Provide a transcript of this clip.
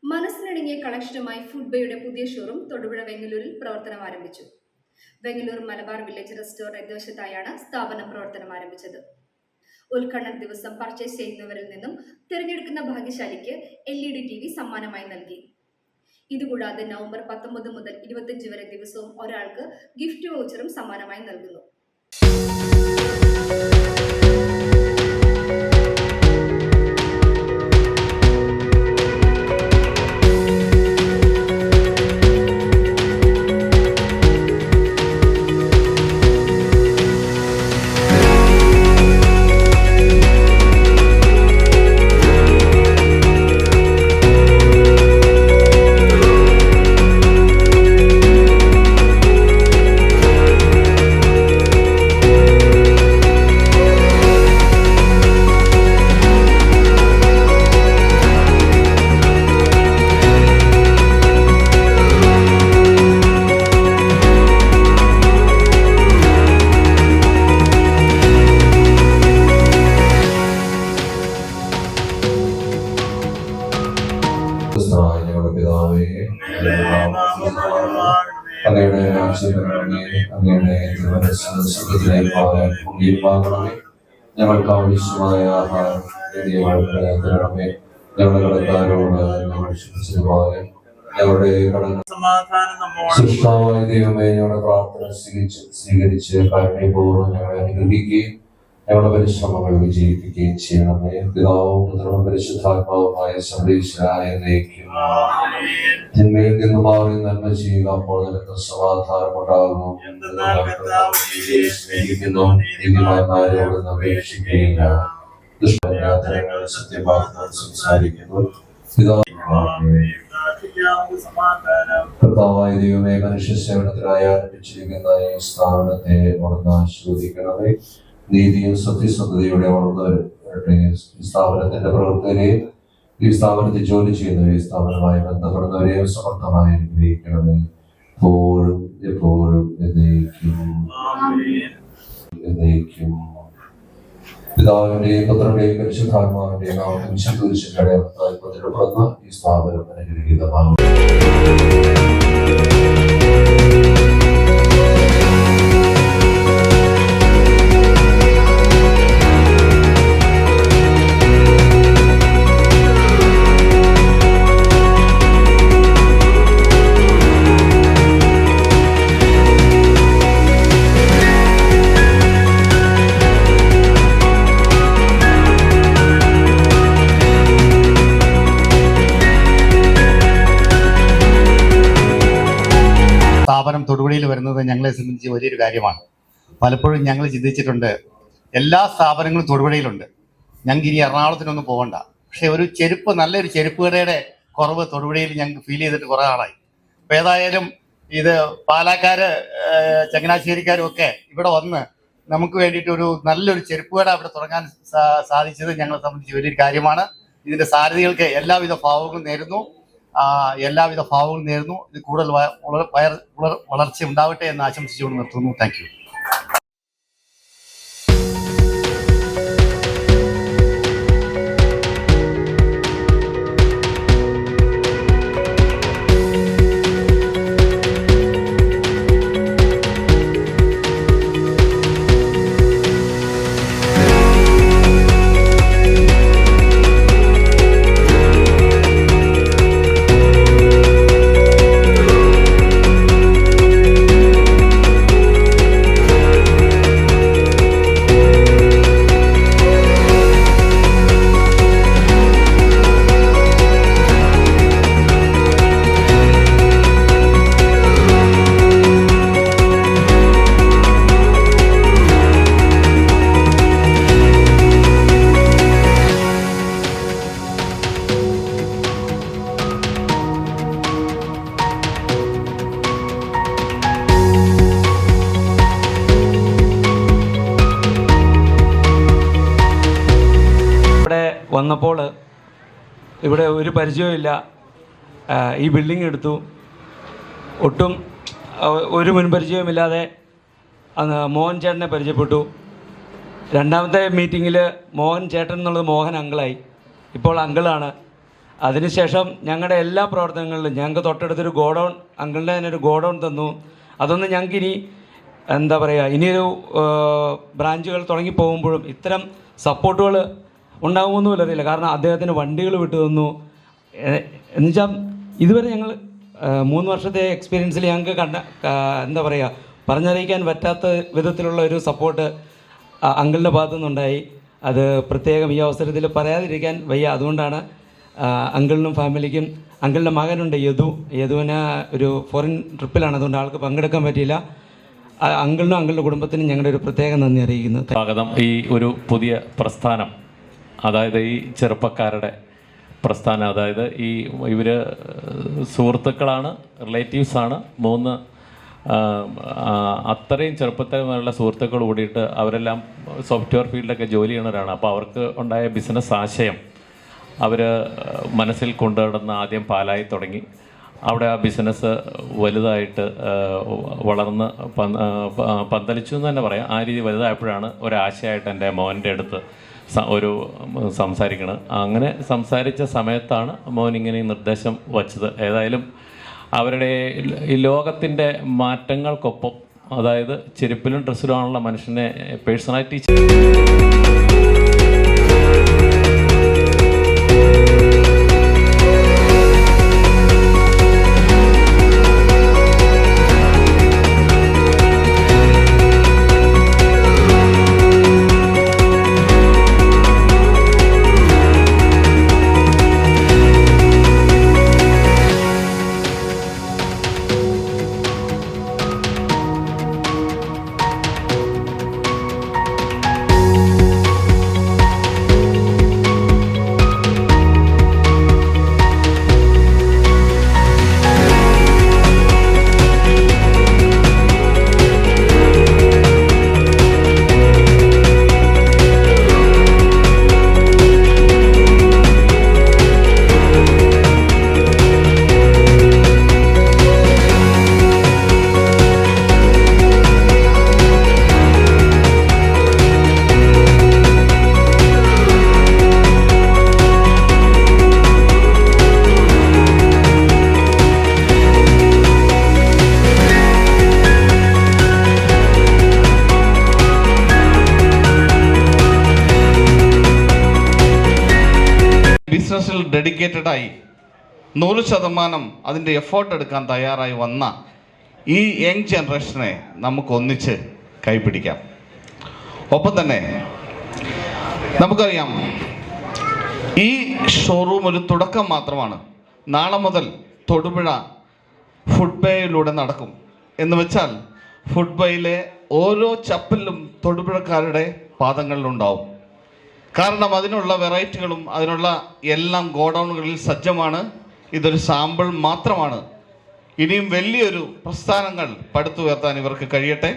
മനസ്സിനിണങ്ങിയ കളക്ഷനുമായി ഫുഡ്ബേയുടെ പുതിയ ഷോറൂം തൊടുപുഴ വെങ്ങല്ലൂരിൽ പ്രവർത്തനം ആരംഭിച്ചു. വെങ്ങല്ലൂർ മലബാർ വില്ലേജ് റെസ്റ്റോറന്റ് എതിർവശത്തായാണ് സ്ഥാപനം പ്രവർത്തനം ആരംഭിച്ചത്. ഉദ്ഘാടന ദിവസം പർച്ചേസ് ചെയ്യുന്നവരിൽ നിന്നും തിരഞ്ഞെടുക്കുന്ന ഭാഗ്യശാലിക്ക് LED TV സമ്മാനമായി നൽകി. ഇതുകൂടാതെ നവംബർ 19 മുതൽ 25 വരെ ദിവസവും ഒരാൾക്ക് ഗിഫ്റ്റ് വൗച്ചറും സമ്മാനമായി നൽകുന്നു. ഞങ്ങളുടെ പിതാവേ, അങ്ങയുടെ അങ്ങയുടെ തിരുമനസ്സുഖത്തിലേക്കാകണമേ. ഞങ്ങൾക്ക് ആവശ്യമായ ആഹാരം തരണമേ. ഞങ്ങളുടെ കടക്കാരോട് ഞങ്ങൾ ക്ഷമിച്ചതുപോലെ ഞങ്ങളുടെ സൃഷ്ടാവായ ദൈവമേ, ഞങ്ങളുടെ പ്രാർത്ഥന സ്വീകരിച്ച് കാരുണ്യപൂർവ്വം ഞങ്ങളെ അനുഗ്രഹിക്കുകയും ഞങ്ങളുടെ പരിശ്രമങ്ങൾ വിജയിപ്പിക്കുകയും ചെയ്യണമേ. പിതാവും പുത്രനും പരിശുദ്ധാത്മാവുമായ സർവ്വേശ്വരായ തിന്മയിൽ നിന്ന് മാറി നന്മ ചെയ്യുക. അപ്പോൾ നിനക്ക് സമാധാനം ഉണ്ടാകുന്നു. സ്നേഹിക്കുന്നു, നീതിമാന്മാരോട് അപേക്ഷിക്കുകയില്ല. ദുഷ്പരാധനങ്ങൾ സത്യമാർന്ന് സംസാരിക്കുന്നു. കർത്താവായ ദൈവമേ, മനുഷ്യ സേവനത്തിനായി ആരംഭിച്ചിരിക്കുന്ന ഈ സ്ഥാപനത്തെ വളർന്ന് ആസ്വദിക്കണമേ. നീതിയും സത്യസന്ധതയോടെ വളർന്നു വരട്ടെ. ഈ സ്ഥാപനത്തിന്റെ പ്രവർത്തകരെയും ഈ സ്ഥാപനത്തിൽ ജോലി ചെയ്യുന്നവരെയും സ്ഥാപനവുമായി ബന്ധപ്പെടുന്നവരെയും സമർത്ഥമായി അനുഗ്രഹിക്കണമേ. എപ്പോഴും എപ്പോഴും എന്നേക്കും. പിതാവിന്റെയും പുത്രന്റെയും പരിശുദ്ധാത്മാവിന്റെയും നാമത്തിൽ വിശുദ്ധ പിറന്ന ഈ സ്ഥാപനം അനുഗ്രഹീതമാകും. സ്ഥാപനം തൊടുപുഴയിൽ വരുന്നത് ഞങ്ങളെ സംബന്ധിച്ച് വലിയൊരു കാര്യമാണ്. പലപ്പോഴും ഞങ്ങൾ ചിന്തിച്ചിട്ടുണ്ട്, എല്ലാ സ്ഥാപനങ്ങളും തൊടുപുഴയിലുണ്ട്, ഞങ്ങൾക്ക് ഇനി എറണാകുളത്തിനൊന്നും പോകണ്ട. പക്ഷെ ഒരു നല്ലൊരു ചെരുപ്പ് കടയുടെ കുറവ് തൊടുപുഴയിൽ ഞങ്ങൾക്ക് ഫീൽ ചെയ്തിട്ട് കുറേ ആളായി. അപ്പോൾ ഏതായാലും ഇത് പാലക്കാർ ചങ്ങനാശ്ശേരിക്കാരും ഒക്കെ ഇവിടെ വന്ന് നമുക്ക് വേണ്ടിയിട്ടൊരു നല്ലൊരു ചെരുപ്പ് കട ഇവിടെ തുടങ്ങാൻ സാധിച്ചത് ഞങ്ങളെ സംബന്ധിച്ച് വലിയൊരു കാര്യമാണ്. ഇതിൻ്റെ സാരഥികൾക്ക് എല്ലാവിധ ഭാവങ്ങളും നേരുന്നു. ഇത് കൂടുതൽ വളർച്ച ഉണ്ടാവട്ടെ എന്ന് ആശംസിച്ചുകൊണ്ട് നിർത്തുന്നു. Thank you. വന്നപ്പോൾ ഇവിടെ ഒരു പരിചയമില്ല. ഈ ബിൽഡിംഗ് എടുത്തു. ഒട്ടും ഒരു മുൻപരിചയമില്ലാതെ മോഹൻ ചേട്ടനെ പരിചയപ്പെട്ടു. രണ്ടാമത്തെ മീറ്റിങ്ങിൽ മോഹൻ ചേട്ടൻ എന്നുള്ളത് മോഹൻ അങ്കിളായി. ഇപ്പോൾ അങ്കിളാണ്. അതിനുശേഷം ഞങ്ങളുടെ എല്ലാ പ്രവർത്തനങ്ങളിലും ഞങ്ങൾക്ക് തൊട്ടടുത്തൊരു ഗോഡൗൺ, അങ്കിളിൻ്റെ തന്നെ ഒരു ഗോഡൗൺ തന്നു. അതൊന്നും ഞങ്ങൾക്കിനി എന്താ പറയുക, ഇനിയൊരു ബ്രാഞ്ചുകൾ തുടങ്ങി പോകുമ്പോഴും ഇത്തരം സപ്പോർട്ടുകൾ ഉണ്ടാകുമെന്നുമില്ല അറിയില്ല. കാരണം അദ്ദേഹത്തിന് വണ്ടികൾ വിട്ടു തന്നു. എന്നുവെച്ചാൽ ഇതുവരെ ഞങ്ങൾ 3 വർഷത്തെ എക്സ്പീരിയൻസിൽ ഞങ്ങൾക്ക് എന്താ പറയുക, പറഞ്ഞറിയിക്കാൻ പറ്റാത്ത വിധത്തിലുള്ള ഒരു സപ്പോർട്ട് അങ്കിളിൻ്റെ ഭാഗത്തു നിന്നുണ്ടായി. അത് പ്രത്യേകം ഈ അവസരത്തിൽ പറയാതിരിക്കാൻ വയ്യ. അതുകൊണ്ടാണ് അങ്കിളിനും ഫാമിലിക്കും, അങ്കിളിൻ്റെ മകനുണ്ട് യദുവിന് ഒരു ഫോറിൻ ട്രിപ്പിലാണ്, അതുകൊണ്ട് ആൾക്ക് പങ്കെടുക്കാൻ പറ്റിയില്ല. അങ്കിളിനും അങ്കിളിൻ്റെ കുടുംബത്തിനും ഞങ്ങളുടെ ഒരു പ്രത്യേക നന്ദി അറിയിക്കുന്നു. സ്വാഗതം. ഈ ഒരു പുതിയ പ്രസ്ഥാനം, അതായത് ഈ ചെറുപ്പക്കാരുടെ പ്രസ്ഥാനം, അതായത് ഇവർ സുഹൃത്തുക്കളാണ്, റിലേറ്റീവ്സാണ്. 3 അത്രയും ചെറുപ്പത്തിലുള്ള സുഹൃത്തുക്കൾ കൂടിയിട്ട് അവരെല്ലാം സോഫ്റ്റ്വെയർ ഫീൽഡൊക്കെ ജോലി ചെയ്യുന്നവരാണ്. അപ്പോൾ അവർക്ക് ഉണ്ടായ ബിസിനസ് ആശയം അവർ മനസ്സിൽ കൊണ്ടുനടന്ന് ആദ്യം പാലായി തുടങ്ങി. അവിടെ ആ ബിസിനസ് വലുതായിട്ട് വളർന്ന് പന്തലിച്ചു എന്ന് തന്നെ പറയാം. ആ രീതി വലുതായപ്പോഴാണ് ഒരാശയമായിട്ട് എൻ്റെ മോൻ്റെ അടുത്ത് സംസാരിക്കണം. അങ്ങനെ സംസാരിച്ച സമയത്താണ് മോൻ ഇങ്ങനെ നിർദ്ദേശം വച്ചത്. ഏതായാലും അവരുടെ ഈ ലോകത്തിൻ്റെ മാറ്റങ്ങൾക്കൊപ്പം, അതായത് ചെരുപ്പിലും ഡ്രസ്സിലുമാണുള്ള മനുഷ്യനെ പേഴ്സണാലിറ്റി ബിസിനസ്സിൽ ഡെഡിക്കേറ്റഡായി 100% അതിൻ്റെ എഫേർട്ട് എടുക്കാൻ തയ്യാറായി വന്ന ഈ യങ് ജനറേഷനെ നമുക്ക് ഒന്നിച്ച് കൈപിടിക്കാം. ഒപ്പം തന്നെ നമുക്കറിയാം, ഈ ഷോറൂം ഒരു തുടക്കം മാത്രമാണ്. നാളെ മുതൽ തൊടുപുഴ ഫുഡ് ബേയിലൂടെ നടക്കും. എന്ന് വെച്ചാൽ ഫുഡ് ബേയിലെ ഓരോ ചപ്പലിലും തൊടുപുഴക്കാരുടെ പാദങ്ങളിലുണ്ടാവും. കാരണം അതിനുള്ള വെറൈറ്റികളും അതിനുള്ള എല്ലാം ഗോഡൗണുകളിൽ സജ്ജമാണ്. ഇതൊരു സാമ്പിൾ മാത്രമാണ്. ഇനിയും വലിയൊരു പ്രസ്ഥാനങ്ങൾ പടുത്തുയർത്താൻ ഇവർക്ക് കഴിയട്ടെ.